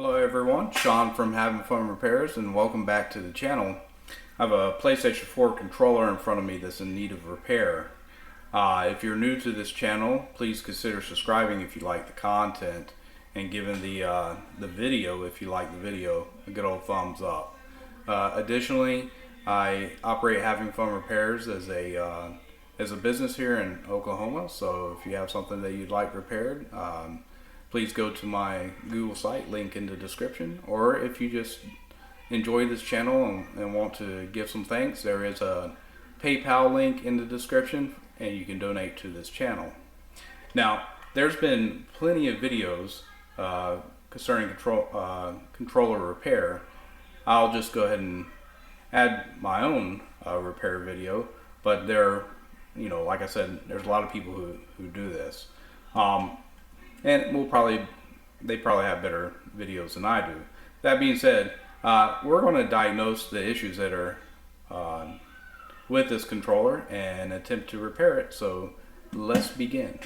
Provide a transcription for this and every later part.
Hello everyone, Sean from Having Fun Repairs, and welcome back to the channel. I have a PlayStation 4 controller in front of me that's in need of repair. If you're new to this channel, please consider subscribing if you like the content, and giving the video, if you like the video, a good old thumbs up. Additionally, I operate Having Fun Repairs as a business here in Oklahoma, so if you have something that you'd like repaired, please go to my Google site, link in the description. Or if you just enjoy this channel and want to give some thanks, there is a PayPal link in the description and you can donate to this channel. Now, there's been plenty of videos concerning controller repair. I'll just go ahead and add my own repair video, but like I said, there's a lot of people who do this. And they probably have better videos than I do. That being said, we're going to diagnose the issues that are with this controller and attempt to repair it. So let's begin.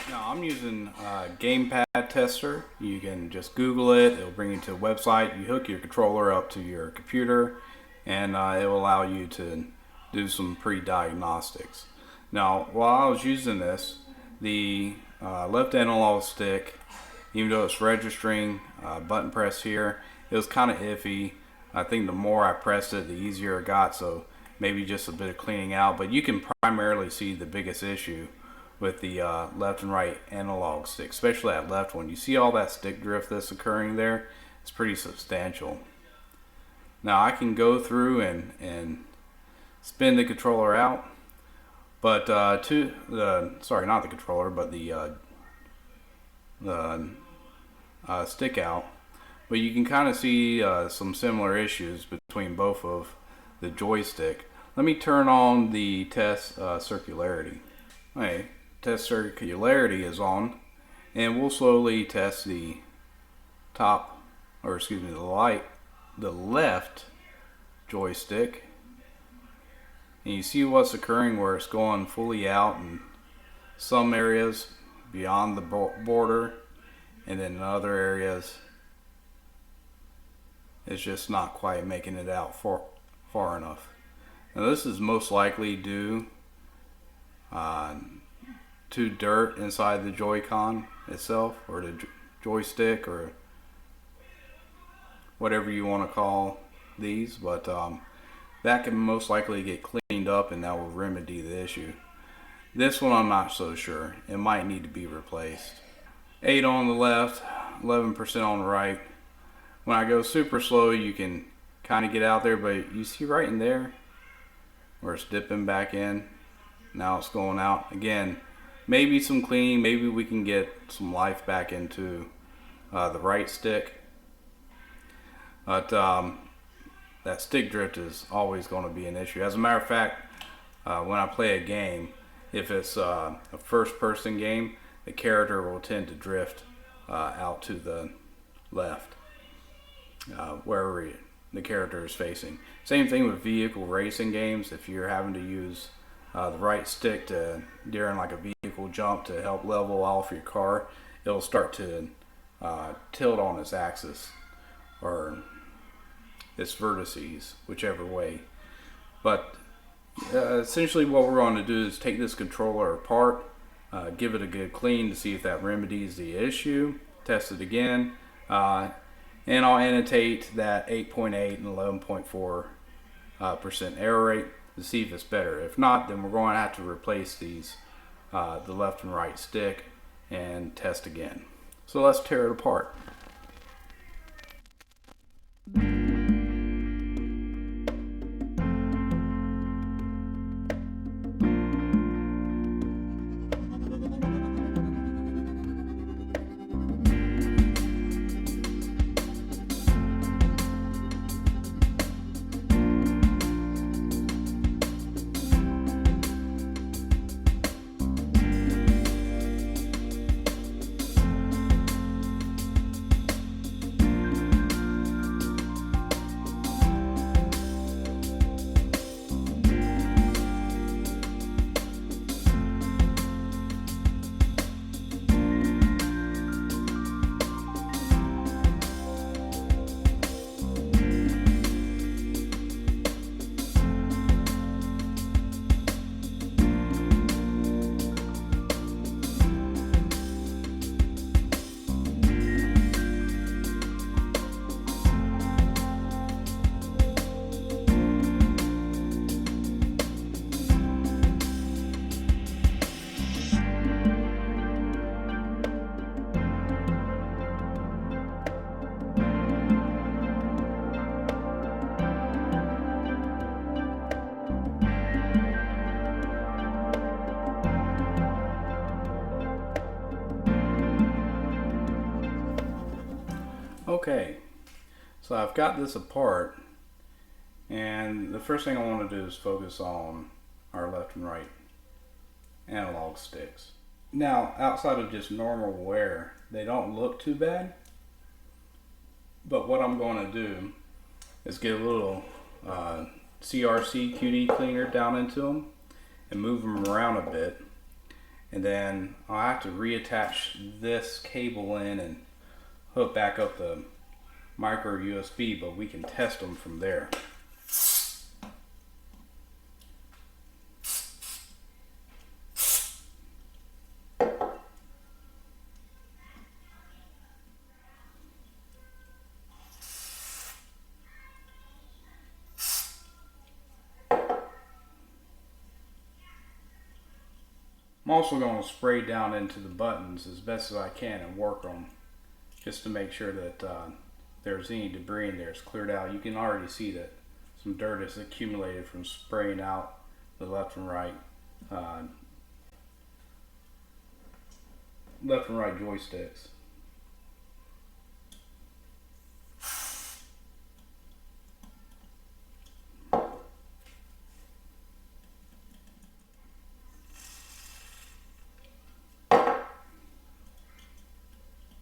Now I'm using a gamepad tester. You can just Google it. It'll bring you to a website. You hook your controller up to your computer, and it will allow you to do some pre-diagnostics. Now, while I was using this, the left analog stick, even though it's registering button press here, it was kind of iffy. I think the more I pressed it, the easier it got, so maybe just a bit of cleaning out. But you can primarily see the biggest issue with the left and right analog stick, especially that left one. You see all that stick drift that's occurring there? It's pretty substantial. Now I can go through and spin the controller out, but sorry, not the controller, but the stick out. But you can kind of see some similar issues between both of the joystick. Let me turn on the test circularity. Okay, test circularity is on, and we'll slowly test the the left joystick. And you see what's occurring where it's going fully out in some areas beyond the border, and then in other areas it's just not quite making it out far enough. Now this is most likely due to dirt inside the Joy-Con itself, or the joystick, or whatever you want to call these, but that can most likely get cleaned up and that will remedy the issue. This one I'm not so sure. It might need to be replaced. 8 on the left, 11% on the right. When I go super slow, you can kind of get out there, but you see right in there where it's dipping back in. Now it's going out again. Maybe some cleaning, maybe we can get some life back into the right stick. But that stick drift is always going to be an issue. As a matter of fact, when I play a game, if it's a first-person game, the character will tend to drift out to the left, wherever the character is facing. Same thing with vehicle racing games. If you're having to use the right stick during like a vehicle jump to help level off your car, it'll start to tilt on its axis, or its vertices, whichever way. But essentially what we're going to do is take this controller apart, give it a good clean to see if that remedies the issue, test it again, and I'll annotate that 8.8 and 11.4% error rate to see if it's better. If not, then we're going to have to replace these, the left and right stick, and test again. So let's tear it apart. Okay, so I've got this apart, and the first thing I want to do is focus on our left and right analog sticks. Now, outside of just normal wear, they don't look too bad, but what I'm going to do is get a little CRC QD cleaner down into them and move them around a bit, and then I'll have to reattach this cable in and hook back up the micro USB, but we can test them from there. I'm also going to spray down into the buttons as best as I can and work them just to make sure that there's any debris in there is cleared out. You can already see that some dirt is accumulated from spraying out the left and right joysticks.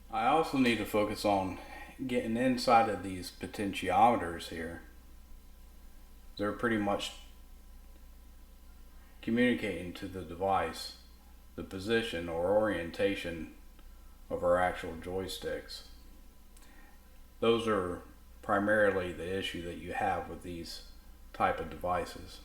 I also need to focus on getting inside of these potentiometers here. They're pretty much communicating to the device the position or orientation of our actual joysticks. Those are primarily the issue that you have with these type of devices.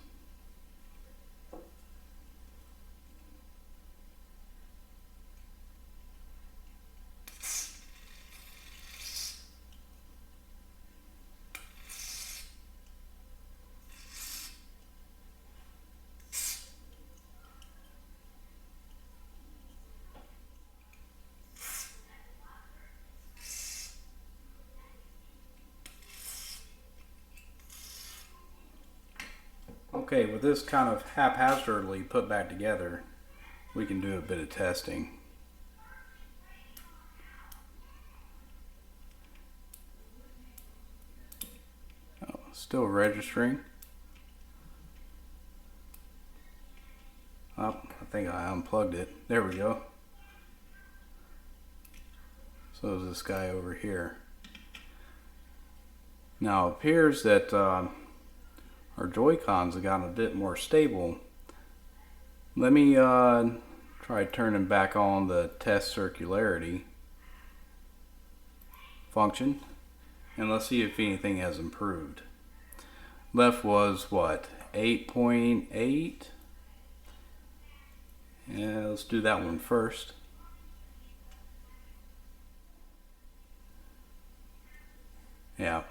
Okay, with this kind of haphazardly put back together, we can do a bit of testing. Oh, still registering. Oh, I think I unplugged it. There we go. So is this guy over here. Now it appears that our Joy-Cons have gotten a bit more stable. Let me try turning back on the test circularity function, and let's see if anything has improved. Left was what, 8.8? Yeah, let's do that one first. Yeah.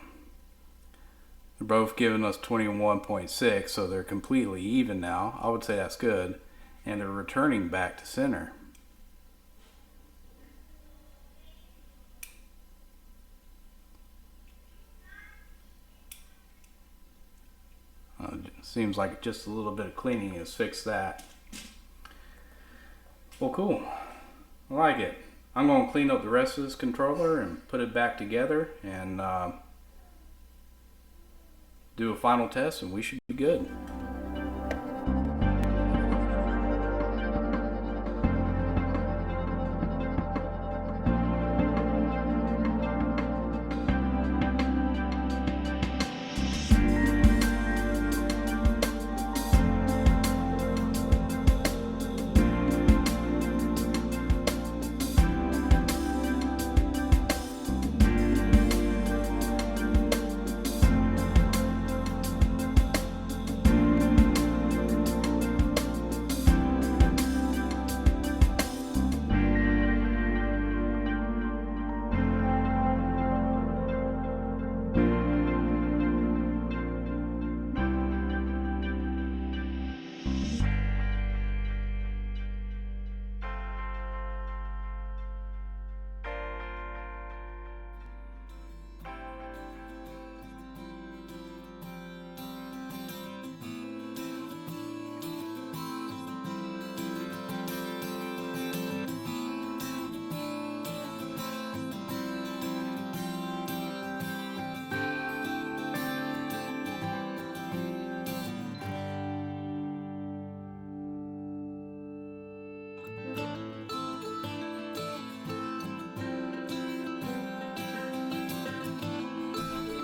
They're both giving us 21.6, so they're completely even now. I would say that's good. And they're returning back to center. Seems like just a little bit of cleaning has fixed that. Well, cool. I like it. I'm going to clean up the rest of this controller and put it back together and do a final test, and we should be good.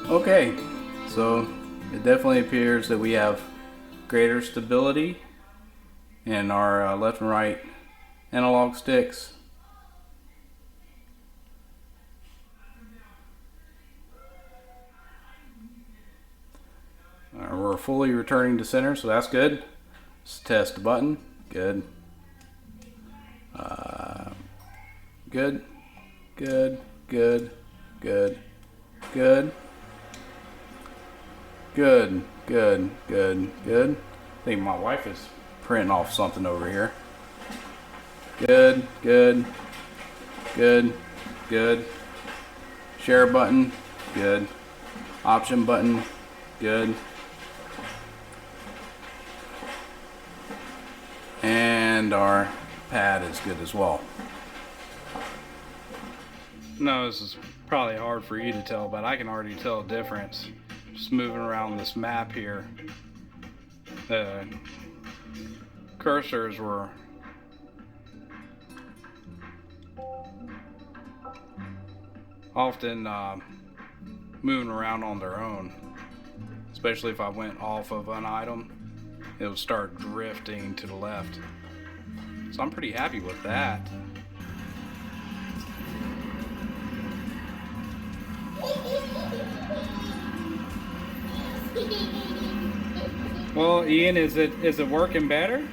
Okay, so it definitely appears that we have greater stability in our left and right analog sticks. We're fully returning to center, so that's good. Let's test the button. Good. Good. Good. Good. Good. Good. Good. Good. Good. Good. I think my wife is printing off something over here. Good. Good. Good. Good. Share button. Good. Option button. Good. And our pad is good as well. No, this is probably hard for you to tell, but I can already tell a difference. Just moving around this map here. The cursors were often moving around on their own. Especially if I went off of an item, it would start drifting to the left. So I'm pretty happy with that. Well, Ian, is it working better?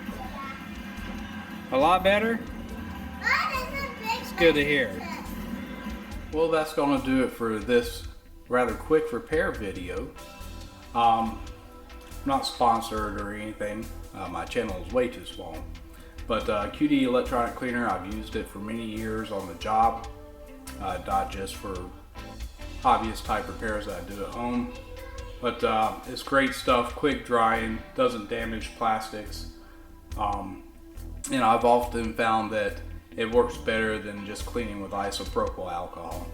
A lot better? It's good to hear. Well, that's going to do it for this rather quick repair video. Not sponsored or anything. My channel is way too small. But QD electronic cleaner, I've used it for many years on the job, not just for obvious type repairs that I do at home. But it's great stuff, quick drying, doesn't damage plastics. I've often found that it works better than just cleaning with isopropyl alcohol.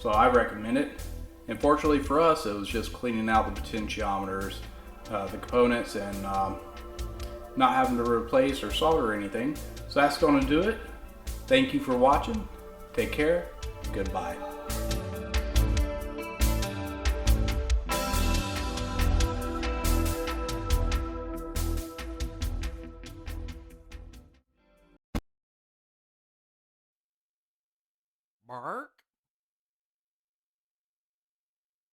So I recommend it. And fortunately for us, it was just cleaning out the potentiometers, the components, and not having to replace or solder anything. So that's going to do it. Thank you for watching. Take care. Goodbye. Bark?